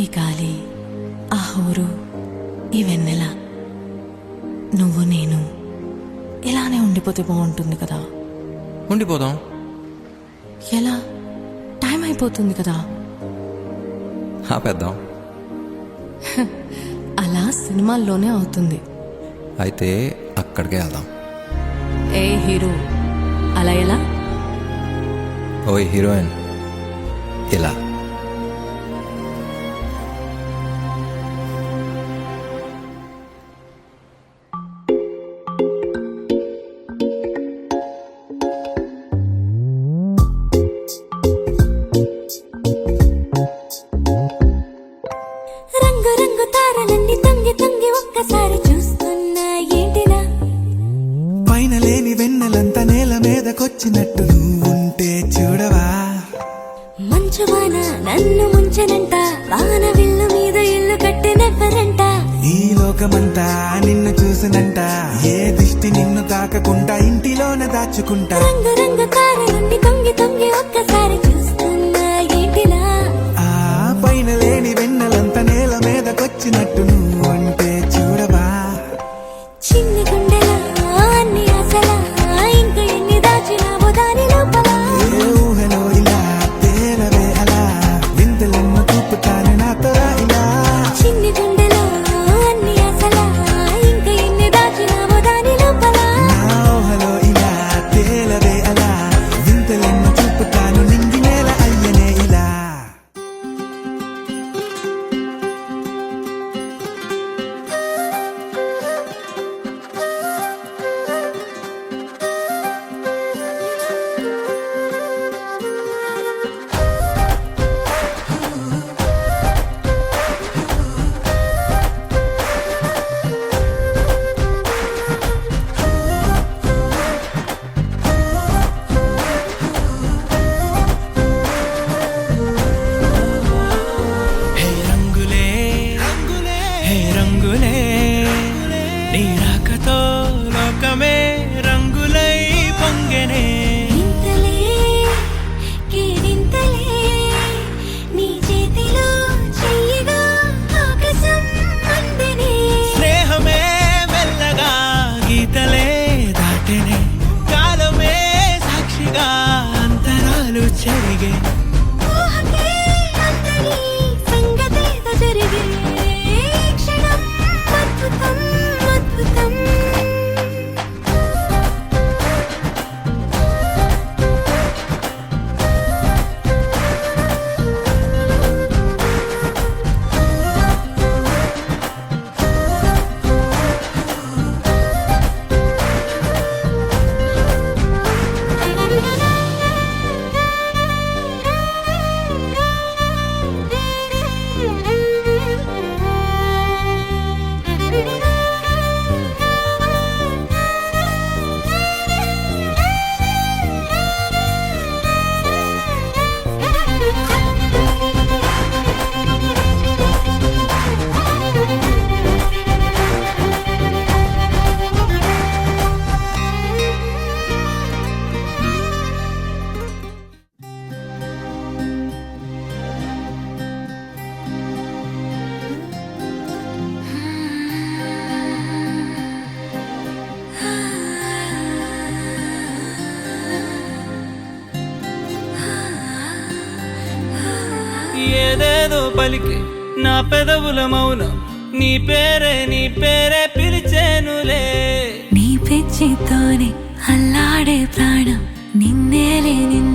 ఈ గాలి, ఆ హోరు, ఈ వెన్నెల, నువ్వు నేను ఇలానే ఉండిపోతే బాగుంటుంది కదా. ఉండిపోదాం. ఎలా? టైం అయిపోతుంది కదా. ఆపేద్దాం. అలా సినిమాల్లోనే అవుతుంది. అయితే అక్కడికే వెళ్దాం. ఏ హీరో, అలా ఎలా? ఓయ్ హీరోయిన్, ఇలా. రంగు రంగు తారలన్నీ తొంగి తొంగి ఒక్కసారి చూస్తున్నా ఏంటిలా? పైన లేని వెన్నెలంతా నేల మీదకొచ్చినట్టు నువ్వుంటే చూడవా? మంచువాన నన్ను ముంచనంట, వాన విల్లు మీద ఇల్లు కట్టినెవ్వరంట. ఈ లోకమంతా నిన్ను చూసినంట, ఏ దిష్టి నిన్ను తాకకుండా ఇంటిలోన దాచుకుంటా. రంగు రంగు తారలన్నీ తొంగి తొంగి ఒక్కసారి చూస్తున్నా ఏంటిలా? ఆ పైన లేని వెన్నెలంతా నేల మీదకొచ్చినట్టు నువ్వుంటే చూడవా? చిన్ని గుండెలా అన్ని ఆశలా, ఇంకా ఎన్ని దాచినావో దాని లోపల. ఏ ఊహలో ఇలా తేలవే అలా, వింతలెన్నో చూపుతాను నాతో ఇలా. చిన్ని గుండెలో అన్ని ఆశలా, ఇంకా ఎన్ని దాచినావో దాని లోపల. నా ఊహలో ఇలా తేలవే అలా, వింతలెన్నో చూపుతాను నింగి నేల అయ్యనే ఇలా. హే రంగులే హే రంగులే, నీ రాకతో లోకమే రంగులై పొంగెనే. వింతలే కేరింతలే, నీ చేతిలో చెయ్యగా ఆకాశం అందెనే. స్నేహమే మెల్లగా గీతలే దాటెనే, కాలమే సాక్షిగా అంతరాలు చెరిగే. ఊహకే అందని సంగతేదో జరిగే, ఈ క్షణం అద్భుతం అద్భుతం. ఏదేదో పలికి నా పెదవుల మౌనం, నీ పేరే పిలిచేనులే. నీ పిచ్చితోనే అల్లాడే ప్రాణం, నిన్నేలే నిన్నే